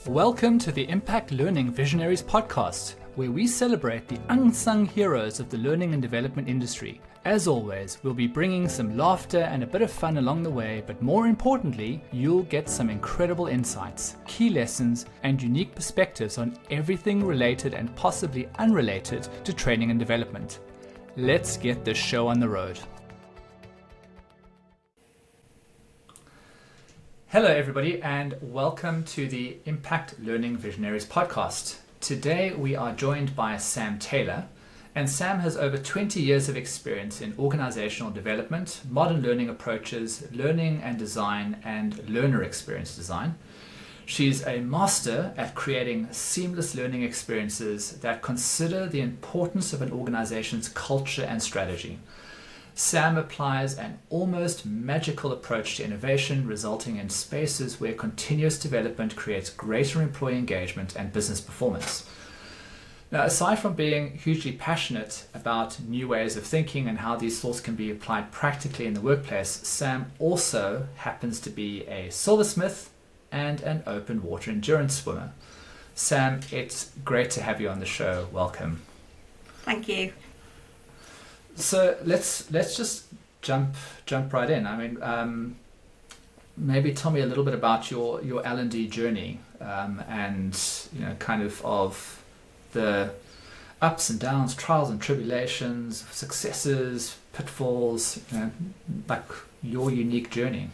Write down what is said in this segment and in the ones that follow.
Welcome to the Impact Learning Visionaries podcast, where we celebrate the unsung heroes of the learning and development industry. As always, we'll be bringing some laughter and a bit of fun along the way, but more importantly, you'll get some incredible insights, key lessons, and unique perspectives on everything related and possibly unrelated to training and development. Let's get this show on the road. Hello everybody, and welcome to the Impact Learning Visionaries podcast. Today we are joined by Sam Taylor, and Sam has over 20 years of experience in organizational development, modern learning approaches, learning and design, and learner experience design. She's a master at creating seamless learning experiences that consider the importance of an organization's culture and strategy. Sam applies an almost magical approach to innovation, resulting in spaces where continuous development creates greater employee engagement and business performance. Now, aside from being hugely passionate about new ways of thinking and how these thoughts can be applied practically in the workplace, Sam also happens to be a silversmith and an open water endurance swimmer. Sam, it's great to have you on the show. Welcome. Thank you. So let's just jump right in. I mean, maybe tell me a little bit about your L&D journey, and kind of the ups and downs, trials and tribulations, successes, pitfalls, like your unique journey.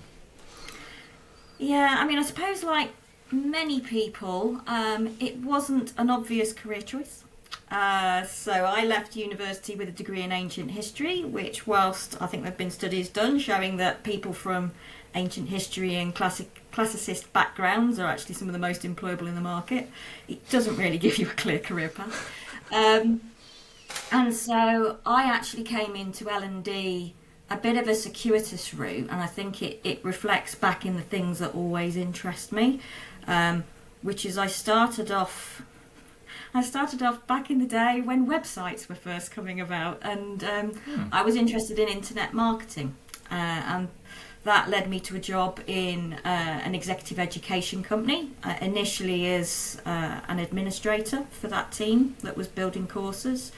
Yeah, I mean, I suppose like many people, it wasn't an obvious career choice. So I left university with a degree in ancient history, which, whilst I think there have been studies done showing that people from ancient history and classicist backgrounds are actually some of the most employable in the market, it doesn't really give you a clear career path. And so I actually came into L&D a bit of a circuitous route, and I think it reflects back in the things that always interest me, which is I started off back in the day when websites were first coming about, and I was interested in internet marketing, and that led me to a job in an executive education company, initially as an administrator for that team that was building courses.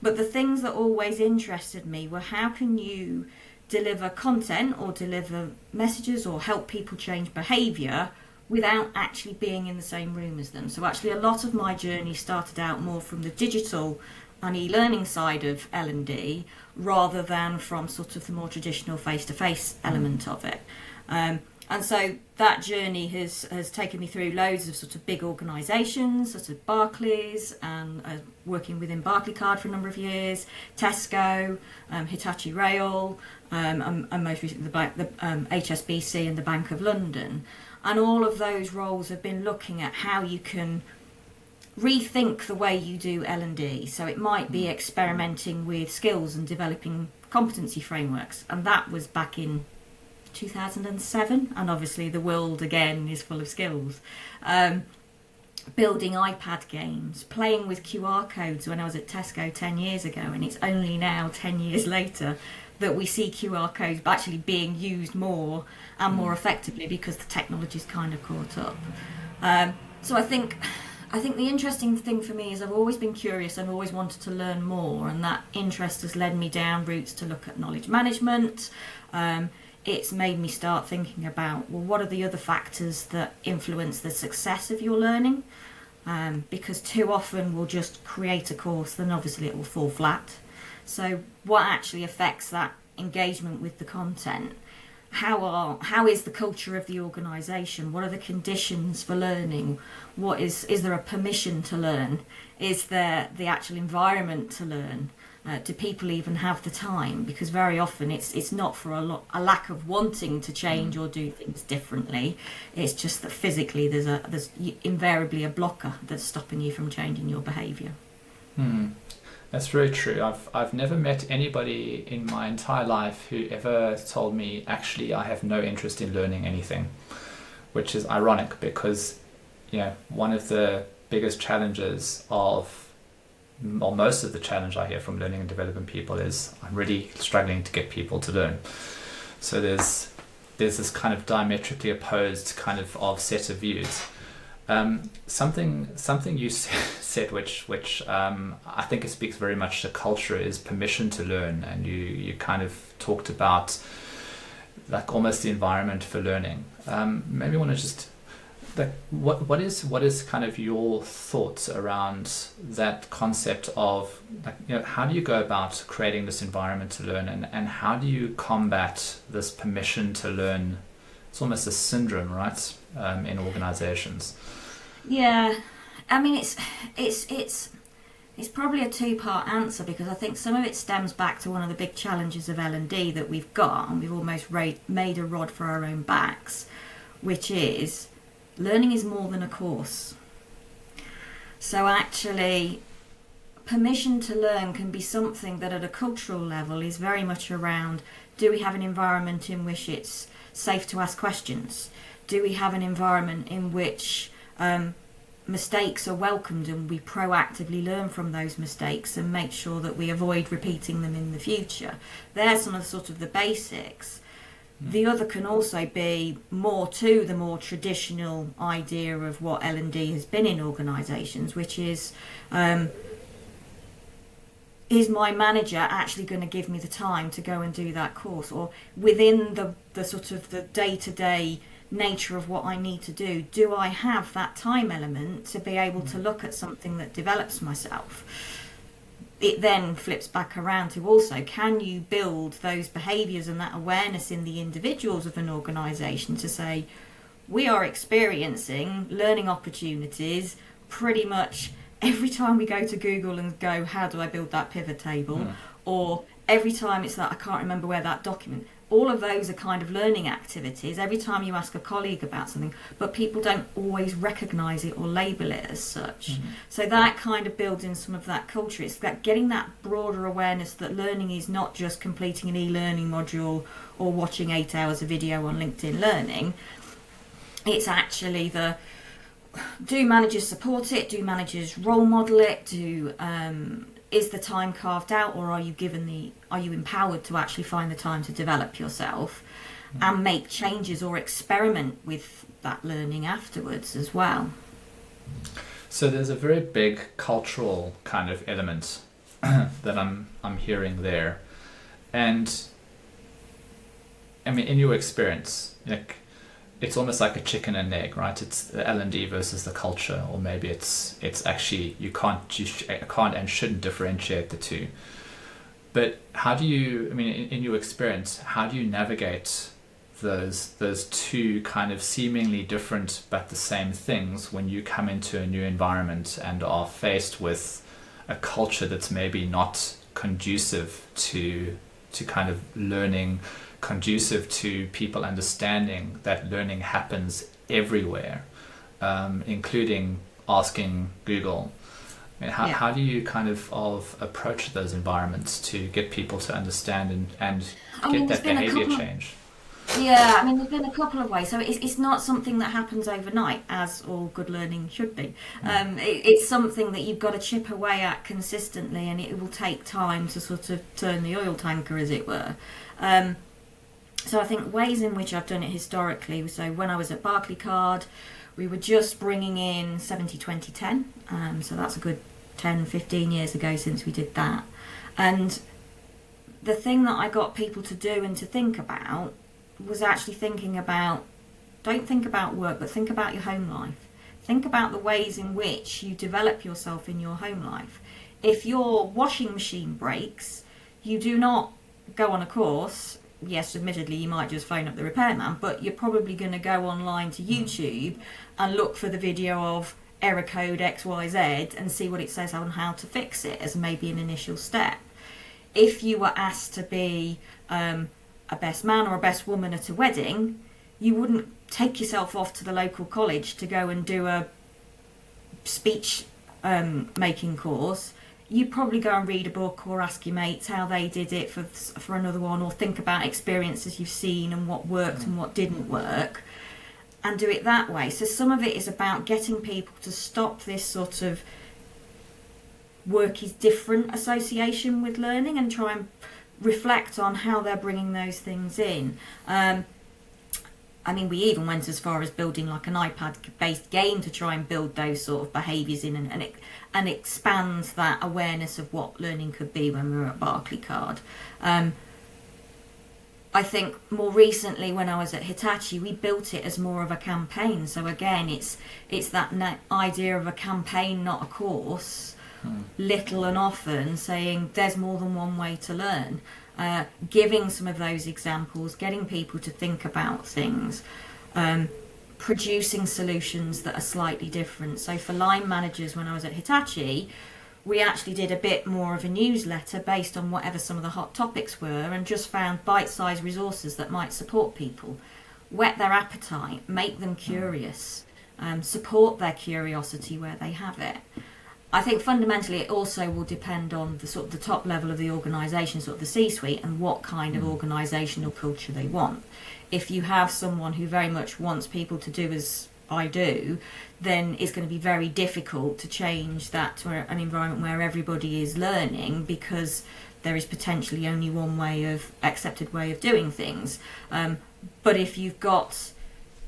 But the things that always interested me were how can you deliver content or deliver messages or help people change behaviour without actually being in the same room as them. So actually a lot of my journey started out more from the digital and e-learning side of L&D rather than from sort of the more traditional face-to-face element of it. And so that journey has taken me through loads of sort of big organisations, such as Barclays, and working within Barclaycard for a number of years, Tesco, Hitachi Rail, and most recently the HSBC and the Bank of London. And all of those roles have been looking at how you can rethink the way you do L&D. So it might be experimenting with skills and developing competency frameworks. And that was back in 2007. And obviously the world again is full of skills. Building iPad games, playing with QR codes when I was at Tesco 10 years ago. And it's only now 10 years later that we see QR codes actually being used more and more effectively because the technology's kind of caught up. So I think the interesting thing for me is I've always been curious and always wanted to learn more, and that interest has led me down routes to look at knowledge management. It's made me start thinking about, well, what are the other factors that influence the success of your learning? Because too often we'll just create a course, then obviously it will fall flat. So what actually affects that engagement with the content? How is the culture of the organisation? What are the conditions for learning? Is there a permission to learn? Is there the actual environment to learn? Do people even have the time? Because very often it's not for a lack of wanting to change or do things differently. It's just that physically there's invariably a blocker that's stopping you from changing your behaviour. That's very true. I've never met anybody in my entire life who ever told me, actually, I have no interest in learning anything, which is ironic because, one of the biggest challenges most of the challenge I hear from learning and development people is I'm really struggling to get people to learn. So there's this kind of diametrically opposed kind of set of views. Something you said, which I think it speaks very much to culture, is permission to learn, and you kind of talked about like almost the environment for learning. Maybe you want to just like what is kind of your thoughts around that concept of like, you know, how do you go about creating this environment to learn, and how do you combat this permission to learn? It's almost a syndrome, right, in organizations. Yeah, I mean it's probably a two-part answer, because I think some of it stems back to one of the big challenges of L&D that we've got, and we've almost made a rod for our own backs, which is learning is more than a course. So actually, permission to learn can be something that at a cultural level is very much around, do we have an environment in which it's safe to ask questions? Do we have an environment in which mistakes are welcomed and we proactively learn from those mistakes and make sure that we avoid repeating them in the future? They're some of the sort of the basics. The other can also be more to the more traditional idea of what L&D has been in organisations, which is my manager actually going to give me the time to go and do that course? Or within the sort of the day-to-day nature of what I need to do I have that time element to be able to look at something that develops myself? It then flips back around to also, can you build those behaviours and that awareness in the individuals of an organisation to say, we are experiencing learning opportunities pretty much every time we go to Google and go, how do I build that pivot table? Or every time it's that I can't remember where that document. All of those are kind of learning activities every time you ask a colleague about something, but people don't always recognise it or label it as such. So that kind of builds in some of that culture. It's that getting that broader awareness that learning is not just completing an e-learning module or watching 8 hours of video on LinkedIn Learning. It's actually do managers support it? Do managers role model it? Is the time carved out, or are you empowered to actually find the time to develop yourself and make changes or experiment with that learning afterwards as well? So there's a very big cultural kind of element that I'm hearing there, and I mean, in your experience, like, it's almost like a chicken and egg, right? It's the L&D versus the culture, or maybe it's actually you can't and shouldn't differentiate the two. But how do you? I mean, in your experience, how do you navigate those two kind of seemingly different but the same things when you come into a new environment and are faced with a culture that's maybe not conducive to kind of learning, conducive to people understanding that learning happens everywhere, including asking Google? I mean, how do you kind of approach those environments to get people to understand and get that behaviour change? Yeah, I mean, there's been a couple of ways. So it's not something that happens overnight, as all good learning should be. It's something that you've got to chip away at consistently, and it will take time to sort of turn the oil tanker, as it were. So I think ways in which I've done it historically, so when I was at Barclaycard, we were just bringing in 70-20-10, so that's a good 10, 15 years ago since we did that. And the thing that I got people to do and to think about was actually thinking about, don't think about work, but think about your home life. Think about the ways in which you develop yourself in your home life. If your washing machine breaks, you do not go on a course. Yes, admittedly, you might just phone up the repairman, but you're probably going to go online to YouTube and look for the video of error code XYZ and see what it says on how to fix it as maybe an initial step. If you were asked to be a best man or a best woman at a wedding, you wouldn't take yourself off to the local college to go and do a speech making course. You'd probably go and read a book or ask your mates how they did it for another one, or think about experiences you've seen and what worked and what didn't work, and do it that way. So some of it is about getting people to stop this sort of work is different association with learning and try and reflect on how they're bringing those things in. I mean, we even went as far as building like an iPad-based game to try and build those sort of behaviours in, and expands that awareness of what learning could be when we were at Barclaycard. I think more recently, when I was at Hitachi, we built it as more of a campaign. So again, it's that idea of a campaign, not a course. Little and often saying there's more than one way to learn. Giving some of those examples, getting people to think about things, producing solutions that are slightly different. So for line managers, when I was at Hitachi, we actually did a bit more of a newsletter based on whatever some of the hot topics were, and just found bite-sized resources that might support people, whet their appetite, make them curious, support their curiosity where they have it. I think fundamentally it also will depend on the sort of the top level of the organisation, sort of the C-suite, and what kind of organisational culture they want. If you have someone who very much wants people to do as I do, then it's going to be very difficult to change that to an environment where everybody is learning, because there is potentially only one accepted way of doing things. But if you've got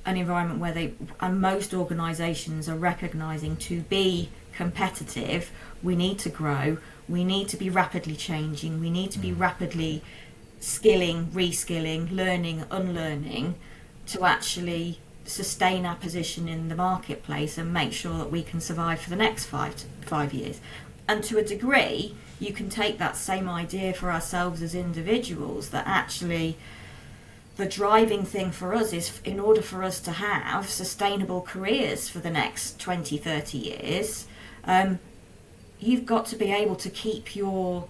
an environment where and most organisations are recognising, to be competitive, we need to grow, we need to be rapidly changing, we need to be rapidly skilling, reskilling, learning, unlearning, to actually sustain our position in the marketplace and make sure that we can survive for the next 5 years. And to a degree, you can take that same idea for ourselves as individuals, that actually the driving thing for us is, in order for us to have sustainable careers for the next 20, 30 years, you've got to be able to keep your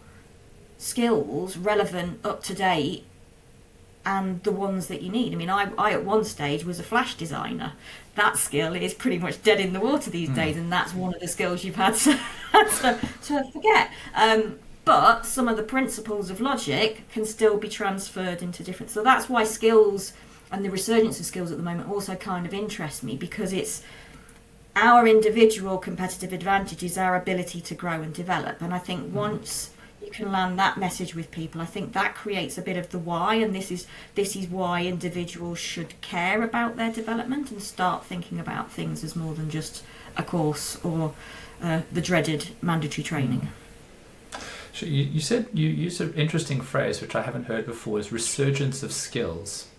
skills relevant, up to date, and the ones that you need. I mean, I at one stage was a flash designer. That skill is pretty much dead in the water these days, and that's one of the skills you've had to forget. But some of the principles of logic can still be transferred into different... So that's why skills and the resurgence of skills at the moment also kind of interest me, because it's our individual competitive advantage is our ability to grow and develop. And I think once you can land that message with people, I think that creates a bit of the why, and this is why individuals should care about their development and start thinking about things as more than just a course or the dreaded mandatory training. So you said, you used an interesting phrase which I haven't heard before, is resurgence of skills,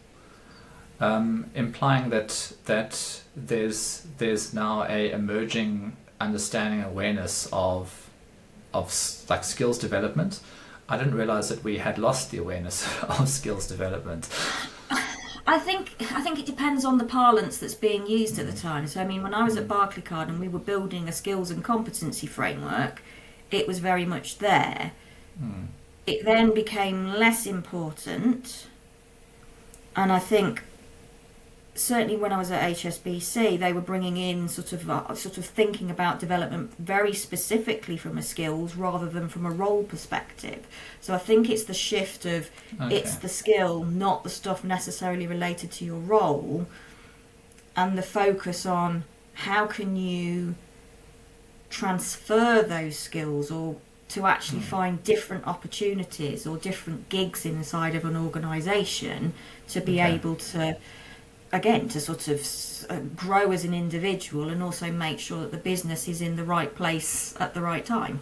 implying that there's now a emerging understanding, awareness of like skills development. I didn't realize that we had lost the awareness of skills development. I think it depends on the parlance that's being used at the time. So I mean, when I was at Barclaycard and we were building a skills and competency framework, it was very much there. It then became less important, and I think certainly when I was at HSBC, they were bringing in sort of thinking about development very specifically from a skills rather than from a role perspective. So I think it's the shift of it's the skill, not the stuff necessarily related to your role, and the focus on how can you transfer those skills, or to actually find different opportunities or different gigs inside of an organisation to be able to, again, to sort of grow as an individual, and also make sure that the business is in the right place at the right time.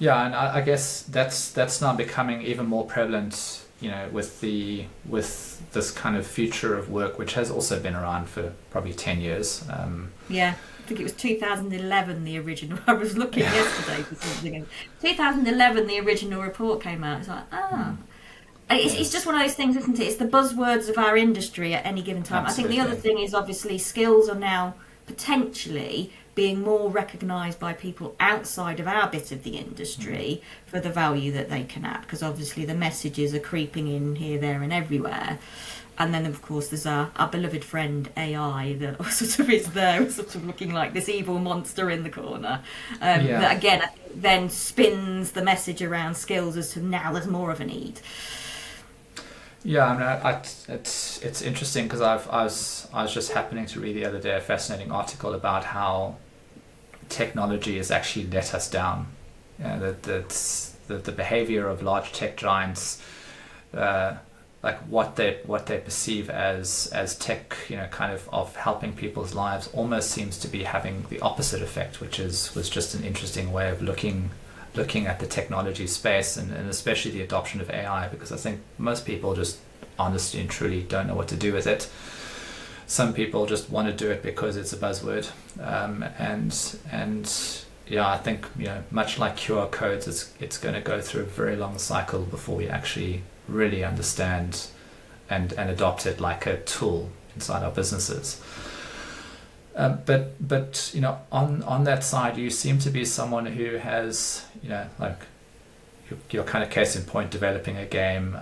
Yeah, and I guess that's now becoming even more prevalent, you know, with this kind of future of work, which has also been around for probably 10 years. Yeah, I think it was 2011 the original. I was looking yesterday for something, and 2011 the original report came out. It's like, It's just one of those things, isn't it? It's the buzzwords of our industry at any given time. Absolutely. I think the other thing is, obviously, skills are now potentially being more recognised by people outside of our bit of the industry for the value that they can add, because obviously the messages are creeping in here, there and everywhere. And then, of course, there's our beloved friend AI that sort of is there, sort of looking like this evil monster in the corner. That, again, I think then spins the message around skills as to now there's more of a need. Yeah, I mean, it's interesting, because I was just happening to read the other day a fascinating article about how technology has actually let us down. That the behaviour of large tech giants like what they perceive as tech, kind of helping people's lives, almost seems to be having the opposite effect, which was just an interesting way of looking at the technology space, and especially the adoption of AI, because I think most people just honestly and truly don't know what to do with it. Some people just want to do it because it's a buzzword, and yeah, I think much like QR codes, it's going to go through a very long cycle before we actually really understand and adopt it like a tool inside our businesses. But on that side, you seem to be someone who has like your kind of case in point, developing a game,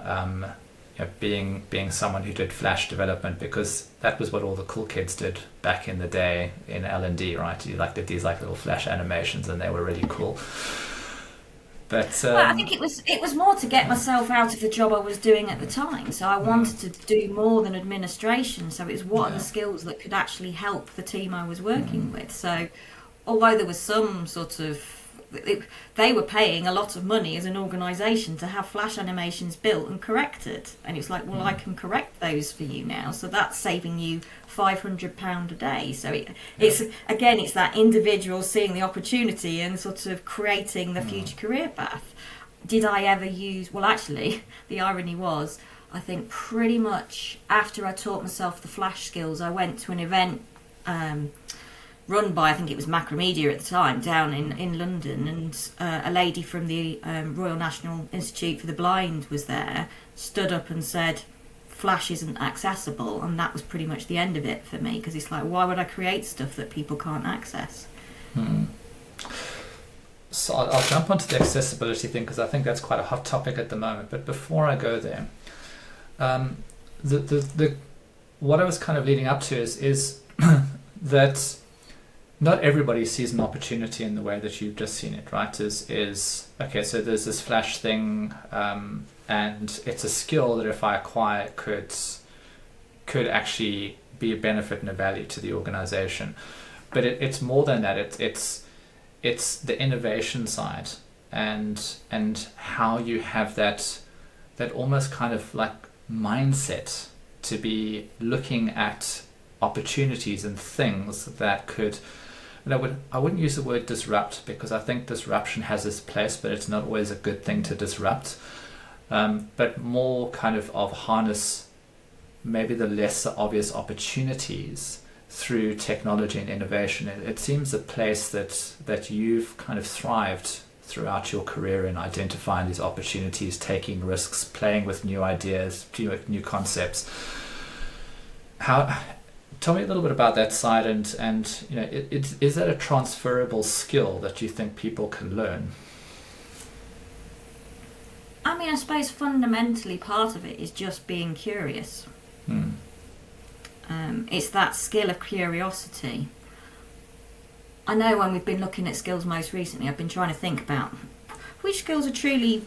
being someone who did Flash development, because that was what all the cool kids did back in the day in L&D, right? You did these little Flash animations, and they were really cool. But well, I think it was more to get myself out of the job I was doing at the time. So I wanted to do more than administration. So it was what are the skills that could actually help the team I was working with. So although there was some sort of they were paying a lot of money as an organisation to have Flash animations built and corrected, and it's like, well, I can correct those for you now, so that's saving you £500 a day. So it's that individual seeing the opportunity and sort of creating the future career path. Did I ever use? Well, actually, the irony was, I think pretty much after I taught myself the Flash skills, I went to an event run by, I think it was Macromedia at the time, down in London, and a lady from the Royal National Institute for the Blind was there, stood up and said, Flash isn't accessible, and that was pretty much the end of it for me, because it's like, why would I create stuff that people can't access? So I'll jump onto the accessibility thing, because I think that's quite a hot topic at the moment. But before I go there, the what I was kind of leading up to is that not everybody sees an opportunity in the way that you've just seen it, right? Is okay, so there's this Flash thing, and it's a skill that if I acquire could actually be a benefit and a value to the organization. But it's more than that. It's the innovation side, and how you have that almost kind of like mindset to be looking at opportunities and things that could. I wouldn't use the word disrupt, because I think disruption has its place, but it's not always a good thing to disrupt. But more kind of harness maybe the lesser obvious opportunities through technology and innovation. It seems a place that you've kind of thrived throughout your career in identifying these opportunities, taking risks, playing with new ideas, new concepts. Tell me a little bit about that side, and is that a transferable skill that you think people can learn? I mean, I suppose fundamentally part of it is just being curious. It's that skill of curiosity. I know when we've been looking at skills most recently, I've been trying to think about which skills are truly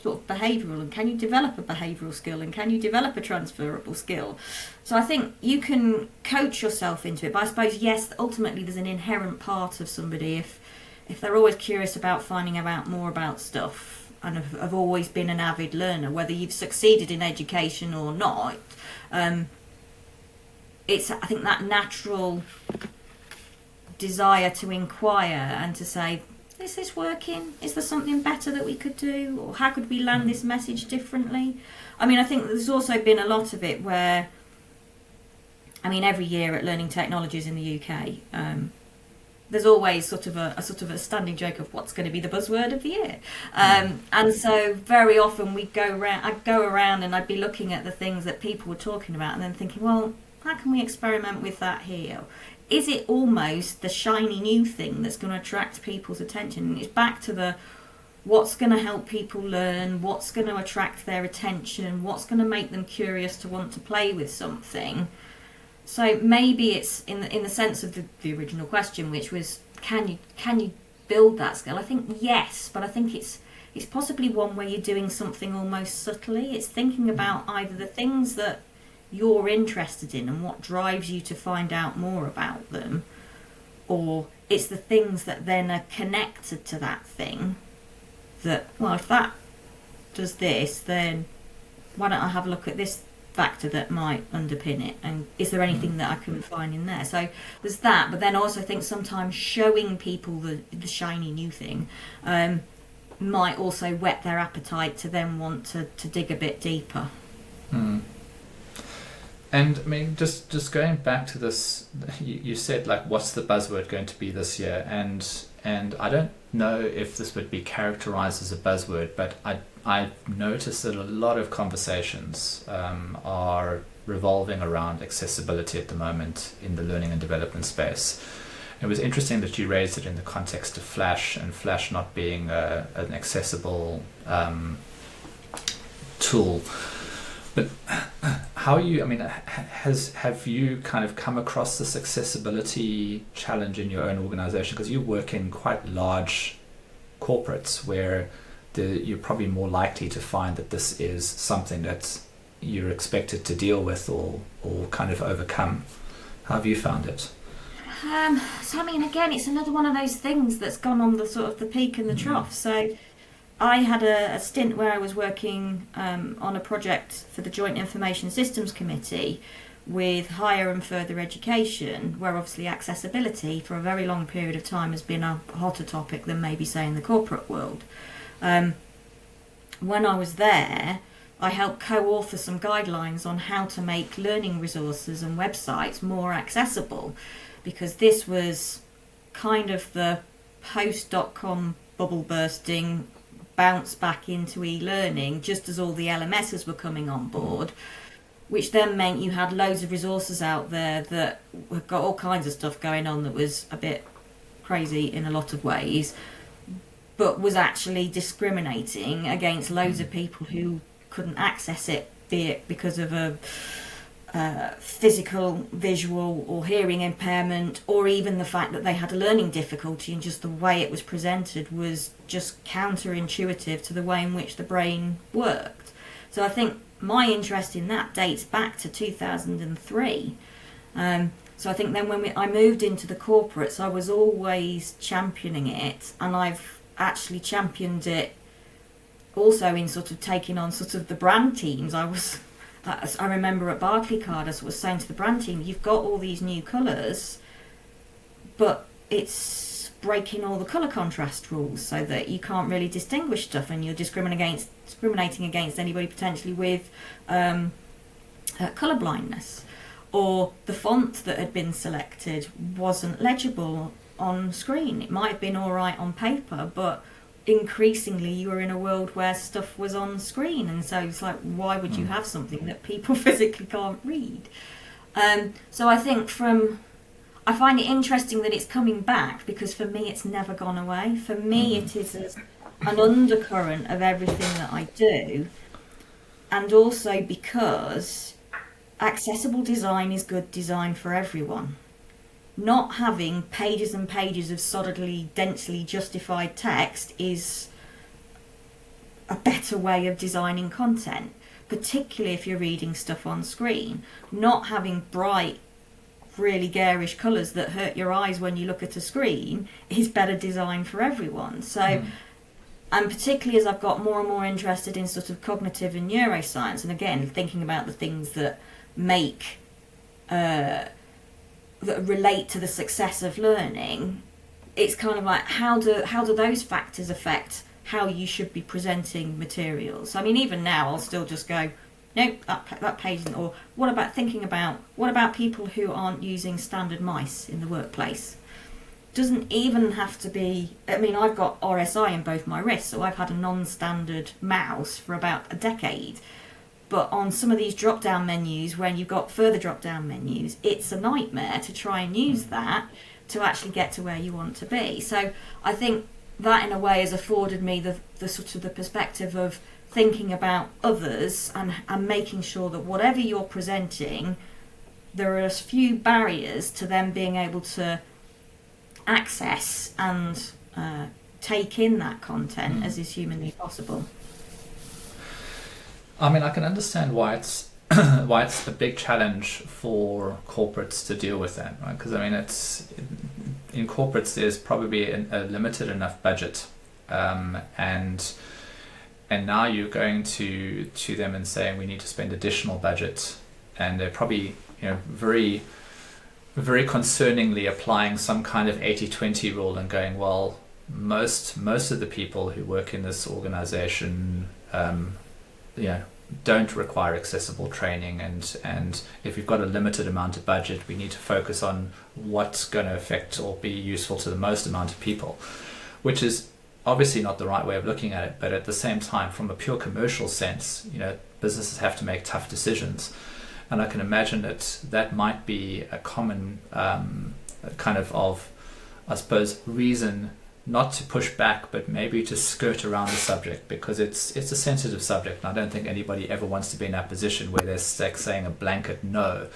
sort of behavioural, and can you develop a behavioural skill, and can you develop a transferable skill? So I think you can coach yourself into it, but I suppose, yes, ultimately there's an inherent part of somebody, if they're always curious about finding out more about stuff, and have always been an avid learner, whether you've succeeded in education or not, it's, I think, that natural desire to inquire and to say, is this working? Is there something better that we could do? Or how could we land this message differently? I mean, I think there's also been a lot of it where, I mean, every year at Learning Technologies in the UK, there's always sort of a standing joke of what's going to be the buzzword of the year. And so very often I'd go around and I'd be looking at the things that people were talking about and then thinking, well, how can we experiment with that here? Is it almost the shiny new thing that's going to attract people's attention? And it's back to what's going to help people learn, what's going to attract their attention, what's going to make them curious to want to play with something. So maybe it's in the sense of the original question, which was, can you build that skill? I think yes, but I think it's possibly one where you're doing something almost subtly. It's thinking about either the things that you're interested in and what drives you to find out more about them, or it's the things that then are connected to that thing that, well, if that does this, then why don't I have a look at this factor that might underpin it, and is there anything that I can find in there? So there's that, but then also I think sometimes showing people the shiny new thing might also whet their appetite to then want to dig a bit deeper. And I mean, just going back to this, you said like, what's the buzzword going to be this year? And I don't know if this would be characterized as a buzzword, but I noticed that a lot of conversations are revolving around accessibility at the moment in the learning and development space. It was interesting that you raised it in the context of Flash, and Flash not being an accessible tool. But how you, I mean, have you kind of come across this accessibility challenge in your own organization? Because you work in quite large corporates where you're probably more likely to find that this is something that you're expected to deal with or kind of overcome. How have you found it? So I mean, again, it's another one of those things that's gone on the sort of the peak and the trough. So I had a stint where I was working on a project for the Joint Information Systems Committee with higher and further education, where obviously accessibility for a very long period of time has been a hotter topic than maybe, say, in the corporate world. When I was there, I helped co-author some guidelines on how to make learning resources and websites more accessible, because this was kind of the post-dot-com bubble bursting bounce back into e-learning just as all the LMSs were coming on board, which then meant you had loads of resources out there that got all kinds of stuff going on that was a bit crazy in a lot of ways, but was actually discriminating against loads of people who couldn't access it, be it because of a physical, visual or hearing impairment, or even the fact that they had a learning difficulty and just the way it was presented was just counterintuitive to the way in which the brain worked. So I think my interest in that dates back to 2003. So I think then when I moved into the corporates, I was always championing it, and I've actually championed it also in sort of taking on sort of the brand teams. I remember at Barclaycard, I was saying to the brand team, you've got all these new colours, but it's breaking all the colour contrast rules so that you can't really distinguish stuff, and you're discriminating against anybody potentially with colour blindness. Or the font that had been selected wasn't legible on screen. It might have been all right on paper, but increasingly you were in a world where stuff was on screen, and so it's like, why would you have something that people physically can't read? So I think I find it interesting that it's coming back, because for me it's never gone away. For me it is an undercurrent of everything that I do, and also because accessible design is good design for everyone. Not having pages and pages of solidly, densely justified text is a better way of designing content, particularly if you're reading stuff on screen. Not having bright, really garish colours that hurt your eyes when you look at a screen is better design for everyone. So, and particularly as I've got more and more interested in sort of cognitive and neuroscience, and again, thinking about the things that make that relate to the success of learning, it's kind of like, how do those factors affect how you should be presenting materials? I mean, even now I'll still just go, nope, that page isn't. Or what about people who aren't using standard mice in the workplace? Doesn't even have to be, I mean, I've got RSI in both my wrists, so I've had a non-standard mouse for about a decade. But on some of these drop-down menus, when you've got further drop-down menus, it's a nightmare to try and use that to actually get to where you want to be. So I think that in a way has afforded me the sort of the perspective of thinking about others and making sure that whatever you're presenting, there are as few barriers to them being able to access and take in that content as is humanly possible. I mean, I can understand why it's a big challenge for corporates to deal with that, right? Because I mean, in corporates there's probably a limited enough budget, and and now you're going to them and saying we need to spend additional budget, and they're probably very very concerningly applying some kind of 80-20 rule and going, well, most of the people who work in this organization don't require accessible training, and if we've got a limited amount of budget, we need to focus on what's going to affect or be useful to the most amount of people, which is obviously not the right way of looking at it. But at the same time, from a pure commercial sense, businesses have to make tough decisions, and I can imagine that might be a common kind of I suppose reason not to push back, but maybe to skirt around the subject, because it's a sensitive subject, and I don't think anybody ever wants to be in that position where they're saying a blanket no.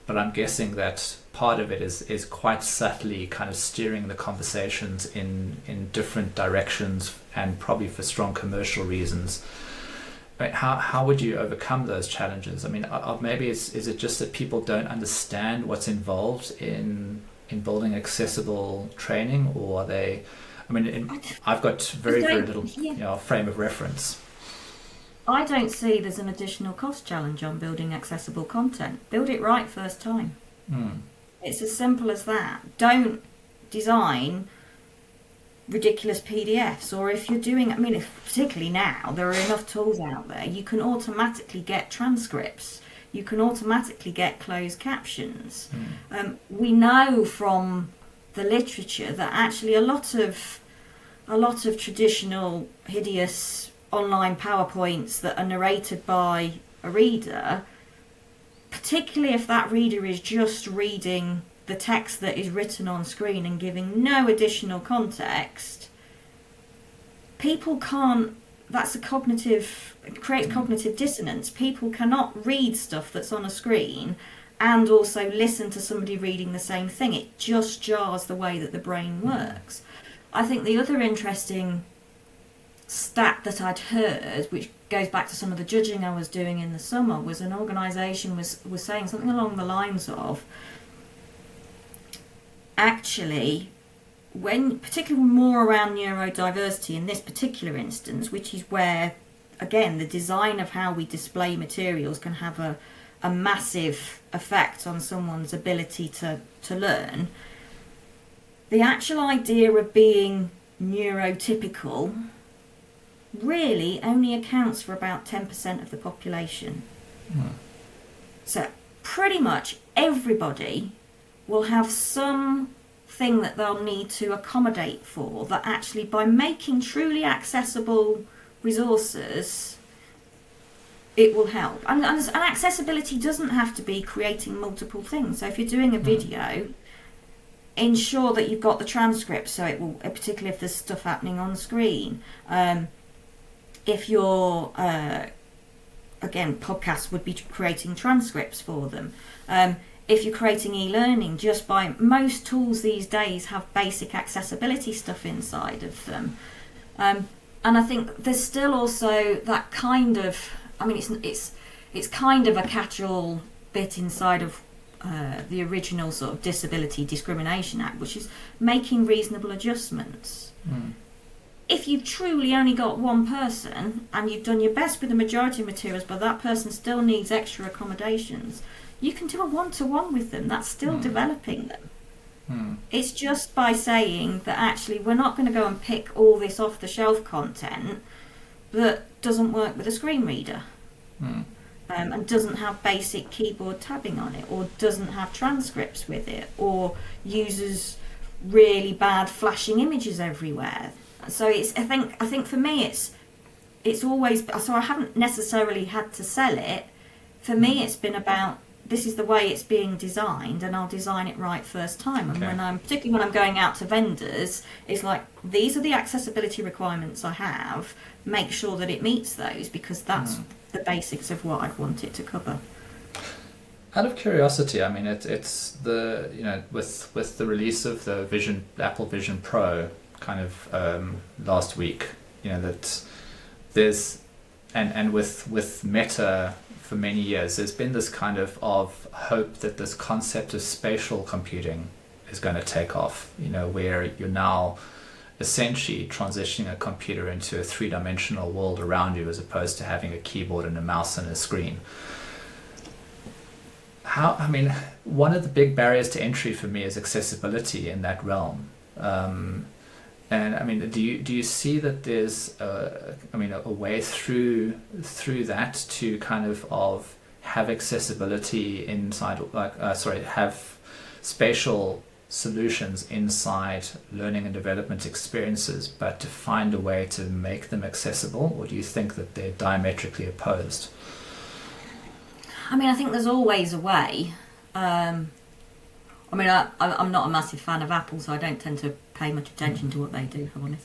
But I'm guessing that part of it is quite subtly kind of steering the conversations in different directions, and probably for strong commercial reasons. I mean, how would you overcome those challenges? I mean, maybe is it just that people don't understand what's involved in building accessible training, or are they? I mean, I've got very little frame of reference. I don't see there's an additional cost challenge on building accessible content. Build it right first time. It's as simple as that. Don't design ridiculous PDFs, or if you're doing, particularly now, there are enough tools out there. You can automatically get transcripts. You can automatically get closed captions. We know from the literature that actually a lot of traditional hideous online PowerPoints that are narrated by a reader, particularly if that reader is just reading the text that is written on screen and giving no additional context, people can't, it creates cognitive dissonance. People cannot read stuff that's on a screen and also listen to somebody reading the same thing. It just jars the way that the brain works. I think the other interesting stat that I'd heard, which goes back to some of the judging I was doing in the summer, was an organisation was saying something along the lines of, actually, when particularly more around neurodiversity in this particular instance, which is where, again, the design of how we display materials can have a massive effect on someone's ability to learn, the actual idea of being neurotypical really only accounts for about 10% of the population. So pretty much everybody will have some thing that they'll need to accommodate for, that actually by making truly accessible resources, it will help. And accessibility doesn't have to be creating multiple things. So if you're doing a video, ensure that you've got the transcript, so it will, particularly if there's stuff happening on screen. If you're, again, podcasts would be creating transcripts for them. If you're creating e-learning, just by most tools these days have basic accessibility stuff inside of them. And I think there's still also that kind of, it's kind of a catch-all bit inside of the original sort of Disability Discrimination Act, which is making reasonable adjustments. If you've truly only got one person and you've done your best with the majority of materials, but that person still needs extra accommodations, you can do a one-to-one with them. That's still developing them. It's just by saying that actually we're not going to go and pick all this off-the-shelf content that doesn't work with a screen reader. And doesn't have basic keyboard tabbing on it, or doesn't have transcripts with it, or uses really bad flashing images everywhere. So I think for me it's always, so I haven't necessarily had to sell it. For me it's been about, this is the way it's being designed, and I'll design it right first time. And particularly when I'm going out to vendors, it's like, these are the accessibility requirements I have, make sure that it meets those, because that's the basics of what I'd want it to cover. Out of curiosity, I mean, it's the, with the release of the Apple Vision Pro kind of last week, that there's, and with Meta for many years, there's been this kind of hope that this concept of spatial computing is going to take off, where you're now essentially transitioning a computer into a three-dimensional world around you as opposed to having a keyboard and a mouse and a screen. One of the big barriers to entry for me is accessibility in that realm. Do you see that there's a way through that to kind of have accessibility inside, have spatial solutions inside learning and development experiences, but to find a way to make them accessible? Or do you think that they're diametrically opposed? I think there's always a way. I'm not a massive fan of Apple, so I don't tend to pay much attention to what they do, if I'm honest.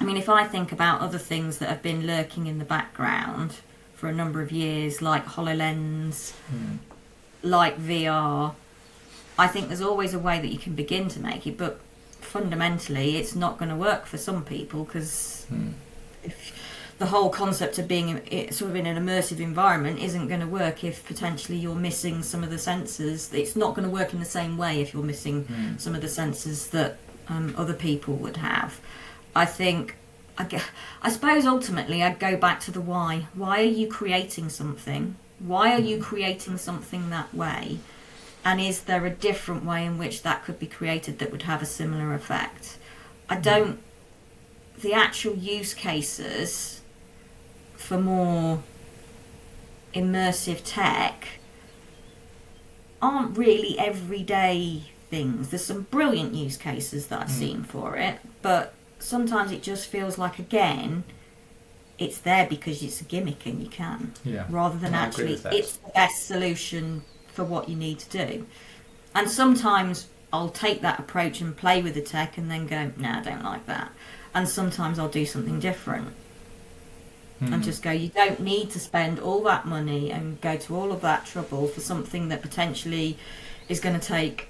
If I think about other things that have been lurking in the background for a number of years, like HoloLens, like VR, I think there's always a way that you can begin to make it, but fundamentally it's not going to work for some people, because if the whole concept of being sort of in an immersive environment isn't going to work if potentially you're missing some of the sensors. It's not going to work in the same way if you're missing some of the sensors that other people would have. I suppose ultimately I'd go back to the why. Why are you creating something? Why are you creating something that way? And is there a different way in which that could be created that would have a similar effect? The actual use cases for more immersive tech aren't really everyday things. There's some brilliant use cases that I've seen for it, but sometimes it just feels like, again, it's there because it's a gimmick and you can, rather than actually it's the best solution for what you need to do. And sometimes I'll take that approach and play with the tech and then go, no, I don't like that. And sometimes I'll do something different and just go, you don't need to spend all that money and go to all of that trouble for something that potentially is going to take,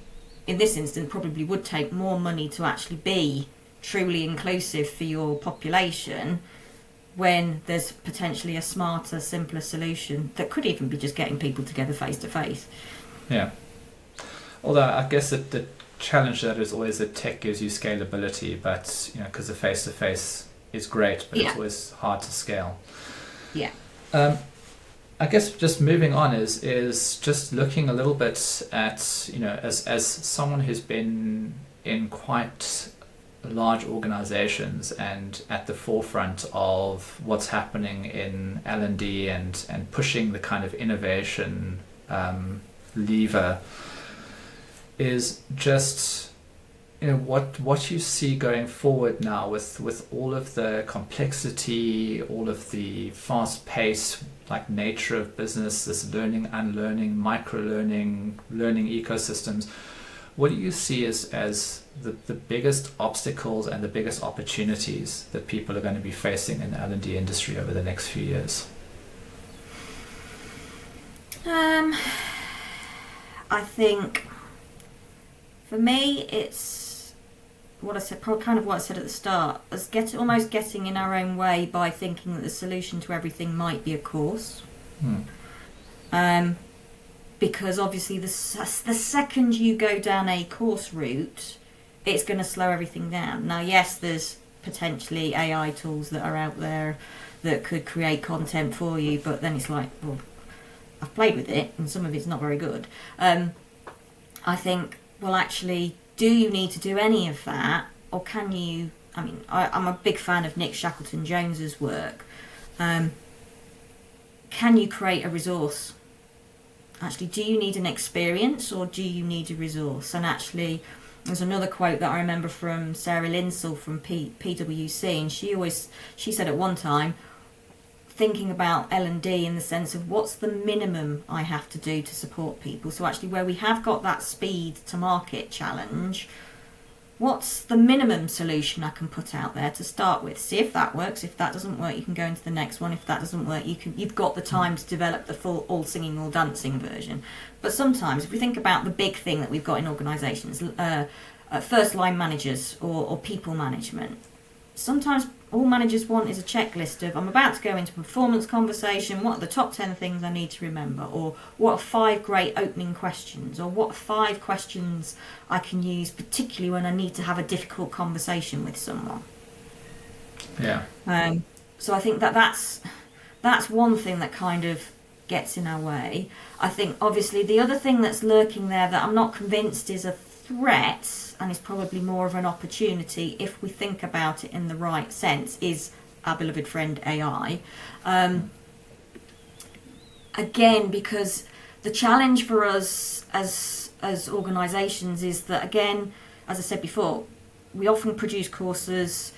in this instance, probably would take more money to actually be truly inclusive for your population, when there's potentially a smarter, simpler solution that could even be just getting people together face to face. Yeah. Although I guess that the challenge that is always that tech gives you scalability, but because the face to face is great, but it's always hard to scale. Yeah. I guess just moving on is just looking a little bit at as someone who's been in quite large organizations and at the forefront of what's happening in L&D and pushing the kind of innovation lever, is just what you see going forward now with all of the complexity, all of the fast pace nature of business, this learning, unlearning, micro learning ecosystems. What do you see as the biggest obstacles and the biggest opportunities that people are going to be facing in the L&D industry over the next few years? I think for me it's what I said, kind of what I said at the start, as almost getting in our own way by thinking that the solution to everything might be a course. Because obviously the second you go down a course route, it's going to slow everything down. Now, yes, there's potentially AI tools that are out there that could create content for you, but then it's like, well, I've played with it and some of it's not very good. I think, well, actually, do you need to do any of that, or can you? I'm a big fan of Nick Shackleton-Jones's work. Can you create a resource? Actually, do you need an experience or do you need a resource? And actually, there's another quote that I remember from Sarah Linsell from PwC, and she said at one time, thinking about L&D in the sense of what's the minimum I have to do to support people. So actually, where we have got that speed to market challenge, what's the minimum solution I can put out there to start with? See if that works. If that doesn't work, you can go into the next one. If that doesn't work, you've got the time to develop the full all singing, all dancing version. But sometimes, if we think about the big thing that we've got in organisations, first line managers or people management, sometimes All managers want is a checklist of, I'm about to go into a performance conversation, what are the top 10 things I need to remember? Or what are 5 great opening questions? Or what are 5 questions I can use, particularly when I need to have a difficult conversation with someone? Yeah. So I think that's one thing that kind of gets in our way. I think obviously the other thing that's lurking there that I'm not convinced is a threat, and is probably more of an opportunity if we think about it in the right sense, is our beloved friend AI. Again, because the challenge for us as organisations is that, again, as I said before, we often produce courses.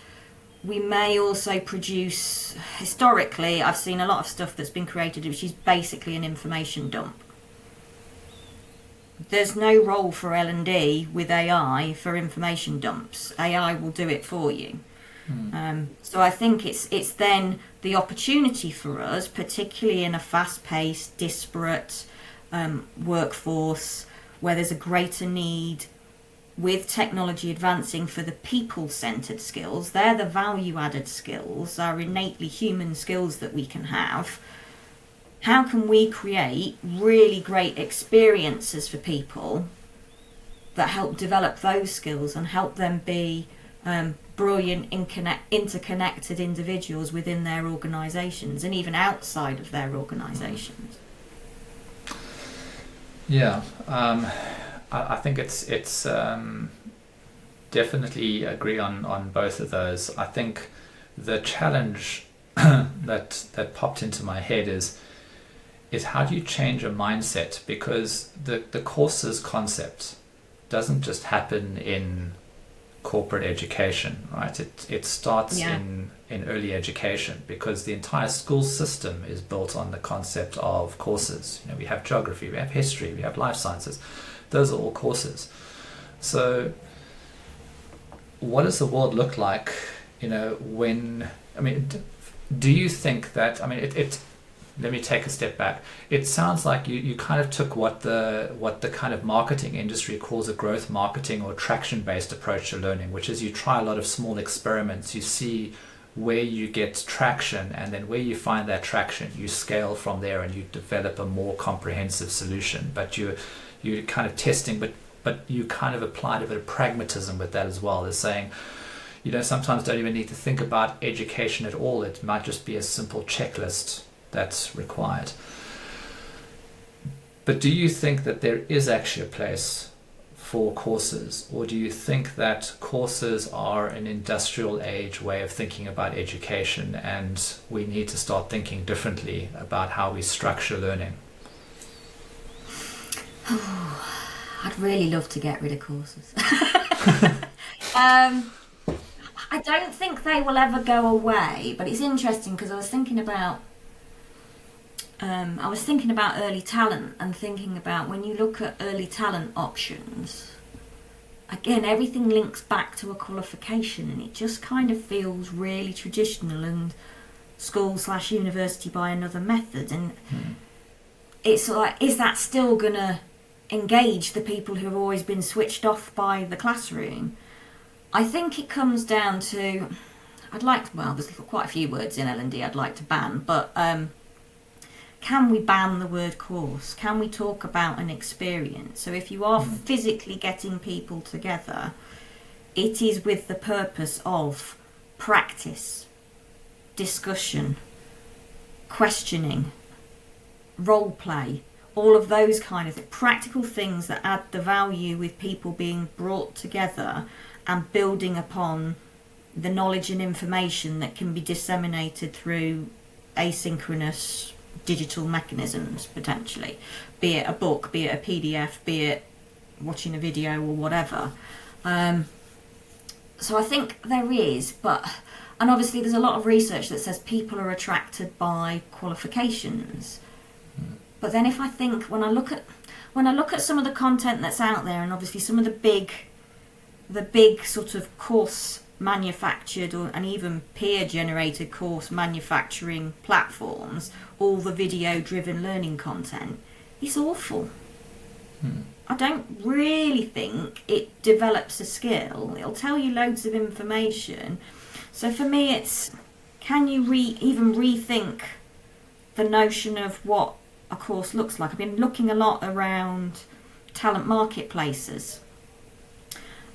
We may also produce, historically, I've seen a lot of stuff that's been created which is basically an information dump. There's no role for L&D with AI for information dumps. AI will do it for you. So I think it's then the opportunity for us, particularly in a fast-paced, disparate workforce where there's a greater need with technology advancing for the people-centred skills. They're the value-added skills, our innately human skills that we can have. How can we create really great experiences for people that help develop those skills and help them be brilliant, interconnected individuals within their organisations and even outside of their organisations? Yeah, I think it's definitely agree on both of those. I think the challenge that popped into my head is how do you change a mindset, because the courses concept doesn't just happen in corporate education, right? It starts in early education, because the entire school system is built on the concept of courses. You know, we have geography, we have history, we have life sciences. Those are all courses. So what does the world look like, you know, when, I mean, do you think that, I mean, let me take a step back. It sounds like you kind of took what the kind of marketing industry calls a growth marketing or traction-based approach to learning, which is you try a lot of small experiments, you see where you get traction, and then where you find that traction, you scale from there and you develop a more comprehensive solution. But you're kind of testing, but you kind of applied a bit of pragmatism with that as well, as saying, you know, sometimes don't even need to think about education at all. It might just be a simple checklist that's required. But do you think that there is actually a place for courses, or do you think that courses are an industrial age way of thinking about education and we need to start thinking differently about how we structure learning? I'd really love to get rid of courses. I don't think they will ever go away, but it's interesting because I was thinking about early talent, and thinking about when you look at early talent options, again, everything links back to a qualification, and it just kind of feels really traditional and school/university by another method. And it's like, is that still going to engage the people who have always been switched off by the classroom? I think it comes down to, there's quite a few words in L&D I'd like to ban, but can we ban the word course? Can we talk about an experience? So if you are physically getting people together, it is with the purpose of practice, discussion, questioning, role play, all of those kind of practical things that add the value, with people being brought together and building upon the knowledge and information that can be disseminated through asynchronous digital mechanisms, potentially, be it a book, be it a PDF, be it watching a video or whatever. So I think there is, and obviously there's a lot of research that says people are attracted by qualifications. But then if I think, when I look at some of the content that's out there, and obviously some of the big sort of course manufactured and even peer generated course manufacturing platforms, all the video driven learning content, it's awful. I don't really think it develops a skill. It'll tell you loads of information. So for me, it's, can you even rethink the notion of what a course looks like? I've been looking a lot around talent marketplaces,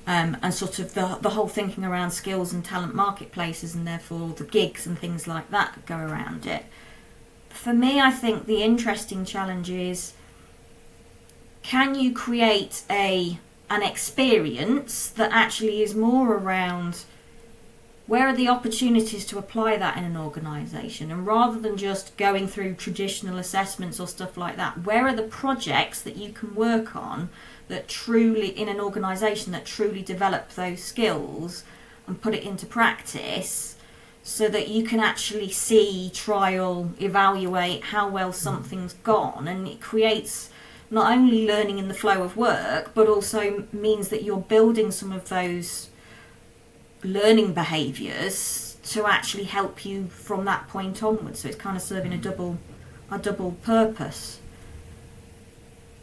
and sort of the whole thinking around skills and talent marketplaces, and therefore the gigs and things like that that go around it. For me, I think the interesting challenge is, can you create an experience that actually is more around where are the opportunities to apply that in an organisation, and rather than just going through traditional assessments or stuff like that, where are the projects that you can work on that truly, in an organisation, that truly develop those skills and put it into practice, so that you can actually see, trial, evaluate how well something's gone, and it creates not only learning in the flow of work, but also means that you're building some of those learning behaviours to actually help you from that point onwards. So it's kind of serving a double purpose.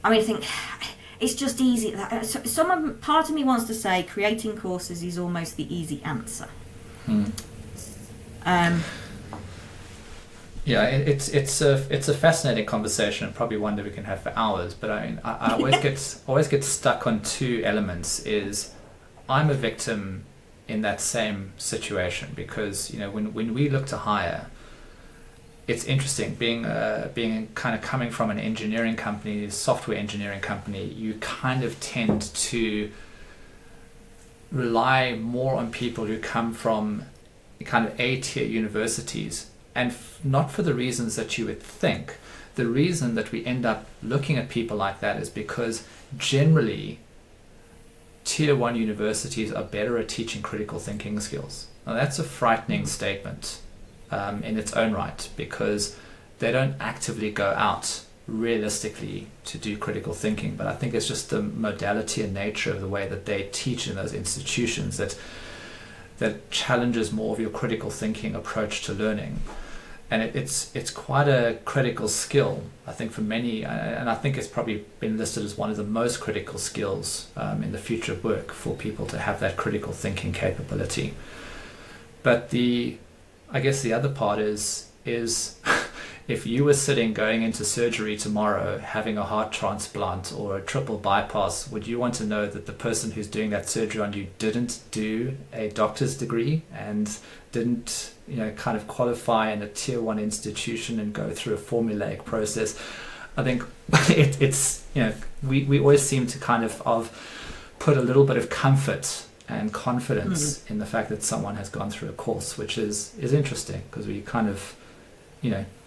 I mean, I think it's just easy. Part of me wants to say creating courses is almost the easy answer. Yeah, it's a fascinating conversation, and probably one that we can have for hours. But I mean, I always get stuck on two elements. Is I'm a victim in that same situation, because when we look to hire, it's interesting being kind of coming from an engineering company, software engineering company. You kind of tend to rely more on people who come from kind of A-tier universities, and not for the reasons that you would think. The reason that we end up looking at people like that is because generally Tier 1 universities are better at teaching critical thinking skills. Now that's a frightening statement in its own right, because they don't actively go out realistically to do critical thinking. But I think it's just the modality and nature of the way that they teach in those institutions that challenges more of your critical thinking approach to learning. And it's quite a critical skill, I think, for many, and I think it's probably been listed as one of the most critical skills in the future of work, for people to have that critical thinking capability. But I guess the other part is if you were sitting going into surgery tomorrow, having a heart transplant or a triple bypass, would you want to know that the person who's doing that surgery on you didn't do a doctor's degree and didn't kind of qualify in a tier 1 institution and go through a formulaic process? I think it's we always seem to kind of put a little bit of comfort and confidence in the fact that someone has gone through a course, which is interesting, because we kind of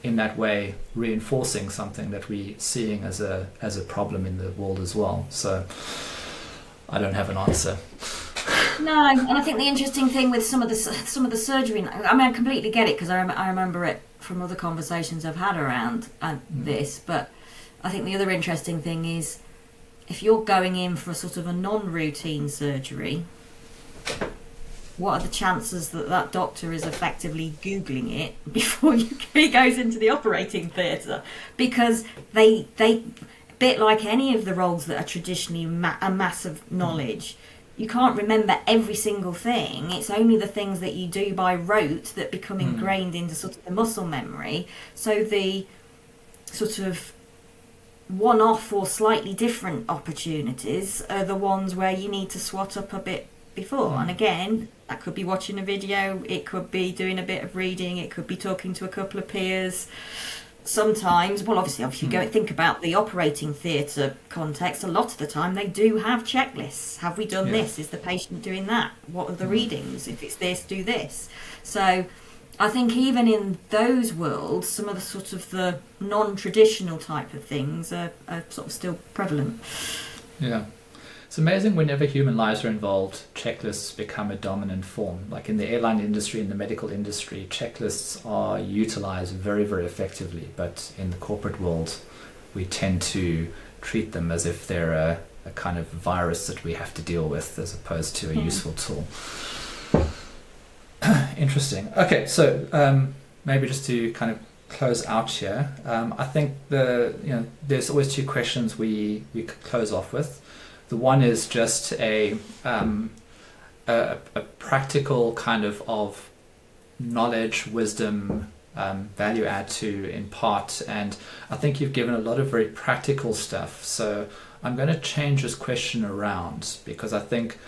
in that way reinforcing something that we're seeing as a problem in the world as well. So I don't have an answer. No, and I think the interesting thing with some of the surgery, I mean, I completely get it, because I remember it from other conversations I've had around this, but I think the other interesting thing is, if you're going in for a sort of a non-routine surgery, what are the chances that doctor is effectively Googling it before he goes into the operating theatre? Because they bit like any of the roles that are traditionally a mass of knowledge, you can't remember every single thing. It's only the things that you do by rote that become ingrained into sort of the muscle memory. So the sort of one-off or slightly different opportunities are the ones where you need to swat up a bit before. And again, that could be watching a video, it could be doing a bit of reading, it could be talking to a couple of peers. Sometimes, well, obviously go think about the operating theatre context. A lot of the time they do have checklists. Have we done this? Is the patient doing that? What are the readings? If it's this, do this. So I think even in those worlds, some of the sort of the non-traditional type of things are sort of still prevalent. Yeah. It's amazing, whenever human lives are involved, checklists become a dominant form. Like in the airline industry, in the medical industry, checklists are utilized very, very effectively. But in the corporate world, we tend to treat them as if they're a kind of virus that we have to deal with, as opposed to a useful tool. Interesting. Okay, so maybe just to kind of close out here, I think there's always two questions we could close off with. The one is just a practical kind of knowledge, wisdom, value add to impart. And I think you've given a lot of very practical stuff. So I'm going to change this question around, because I think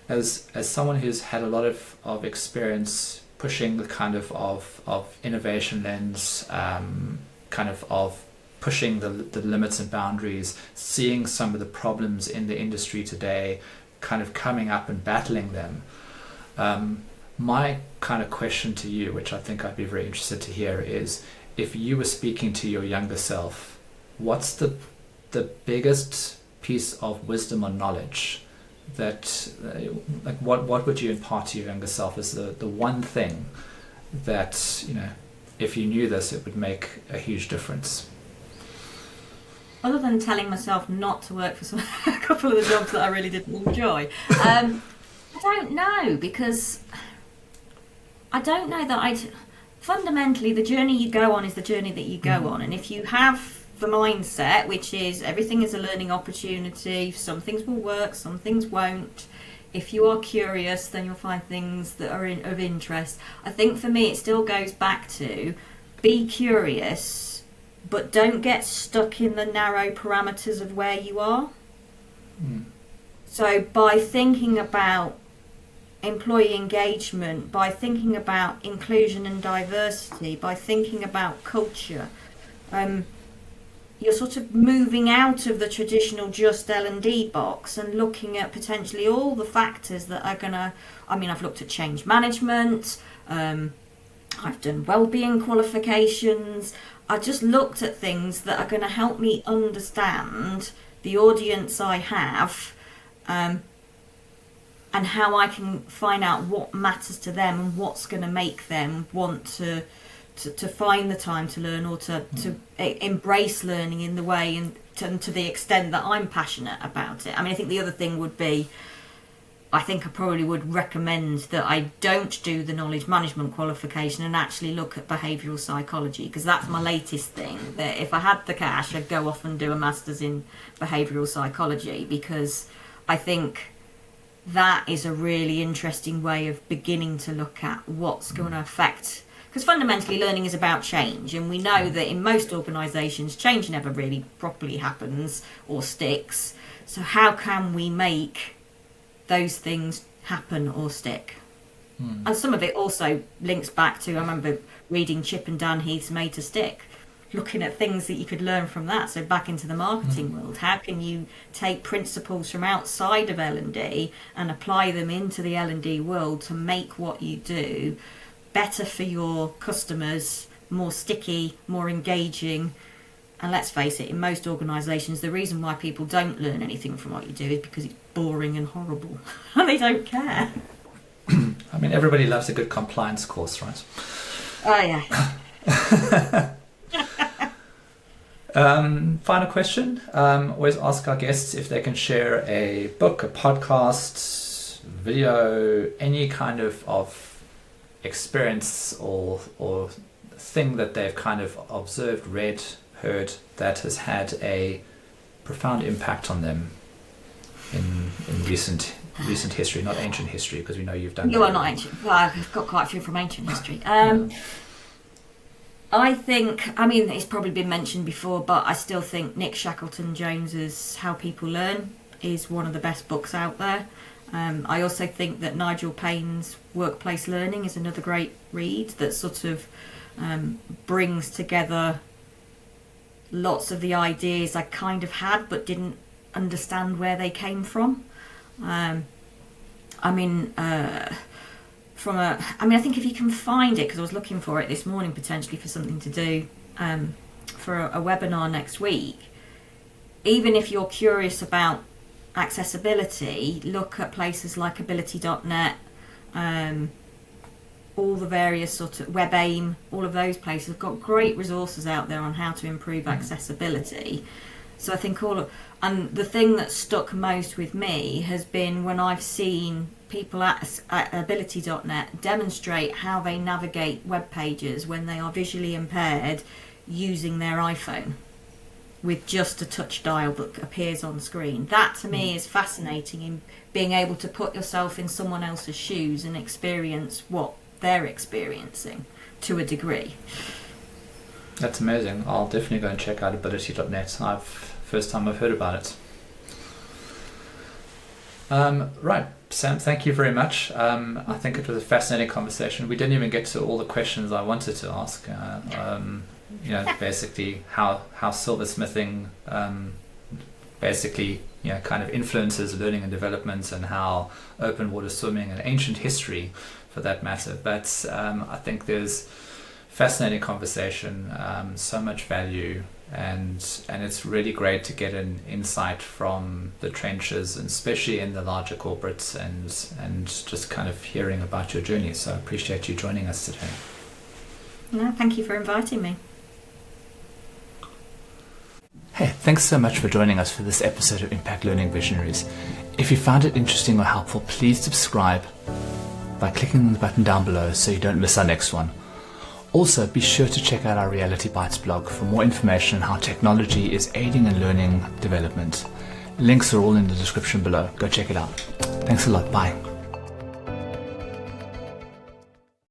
as someone who's had a lot of experience pushing the kind of innovation lens, kind of pushing the limits and boundaries, seeing some of the problems in the industry today, kind of coming up and battling them. My kind of question to you, which I think I'd be very interested to hear, is if you were speaking to your younger self, what's the biggest piece of wisdom or knowledge that, like, what would you impart to your younger self as the one thing that, if you knew this, it would make a huge difference? Other than telling myself not to work for a couple of the jobs that I really didn't enjoy, I don't know, because I don't know that fundamentally, the journey you go on is the journey that you go on, and if you have the mindset, which is everything is a learning opportunity, some things will work, some things won't. If you are curious, then you'll find things that are of interest. I think for me, it still goes back to be curious, but don't get stuck in the narrow parameters of where you are. So by thinking about employee engagement, by thinking about inclusion and diversity, by thinking about culture, you're sort of moving out of the traditional just L&D box and looking at potentially all the factors that are going to... I've looked at change management, I've done wellbeing qualifications, I just looked at things that are going to help me understand the audience I have, and how I can find out what matters to them and what's going to make them want to find the time to learn, or to embrace learning in the way and to the extent that I'm passionate about it. I think the other thing would be, I think I probably would recommend that I don't do the knowledge management qualification and actually look at behavioural psychology, because that's my latest thing. That if I had the cash, I'd go off and do a master's in behavioural psychology, because I think that is a really interesting way of beginning to look at what's going to affect. Because fundamentally, learning is about change, and we know that in most organisations, change never really properly happens or sticks. So how can we make those things happen or stick? And some of it also links back to, I remember reading Chip and Dan Heath's Made to Stick, looking at things that you could learn from that. So back into the marketing world, how can you take principles from outside of L&D and apply them into the L&D world to make what you do better for your customers, more sticky, more engaging? And let's face it, in most organisations, the reason why people don't learn anything from what you do is because it's boring and horrible and they don't care. Everybody loves a good compliance course, right? Oh yeah. Final question. Always ask our guests if they can share a book, a podcast, video, any kind of experience or thing that they've kind of observed, read, heard that has had a profound impact on them in recent history, not ancient history, because we know you've done. You are not ancient. Well, I've got quite a few from ancient history. I think, it's probably been mentioned before, but I still think Nick Shackleton-Jones's How People Learn is one of the best books out there. I also think that Nigel Payne's Workplace Learning is another great read that sort of brings together lots of the ideas I kind of had but didn't understand where they came from. I think if you can find it, because I was looking for it this morning potentially for something to do for a webinar next week, even if you're curious about accessibility, look at places like ability.net, all the various sort of WebAIM, all of those places have got great resources out there on how to improve accessibility. So I think and the thing that stuck most with me has been when I've seen people at ability.net demonstrate how they navigate web pages when they are visually impaired using their iPhone with just a touch dial that appears on screen. That to me is fascinating, in being able to put yourself in someone else's shoes and experience what they're experiencing to a degree. That's amazing. I'll definitely go and check out ability.net. First time I've heard about it. Right, Sam, thank you very much. I think it was a fascinating conversation. We didn't even get to all the questions I wanted to ask. Basically how silversmithing basically kind of influences learning and development, and how open water swimming and ancient history for that matter. But I think there's fascinating conversation, so much value, and it's really great to get an insight from the trenches, and especially in the larger corporates, and just kind of hearing about your journey. So I appreciate you joining us today. No, thank you for inviting me. Hey, thanks so much for joining us for this episode of Impact Learning Visionaries. If you found it interesting or helpful, please subscribe by clicking on the button down below so you don't miss our next one. Also, be sure to check out our Reality Bites blog for more information on how technology is aiding in learning development. Links are all in the description below. Go check it out. Thanks a lot. Bye.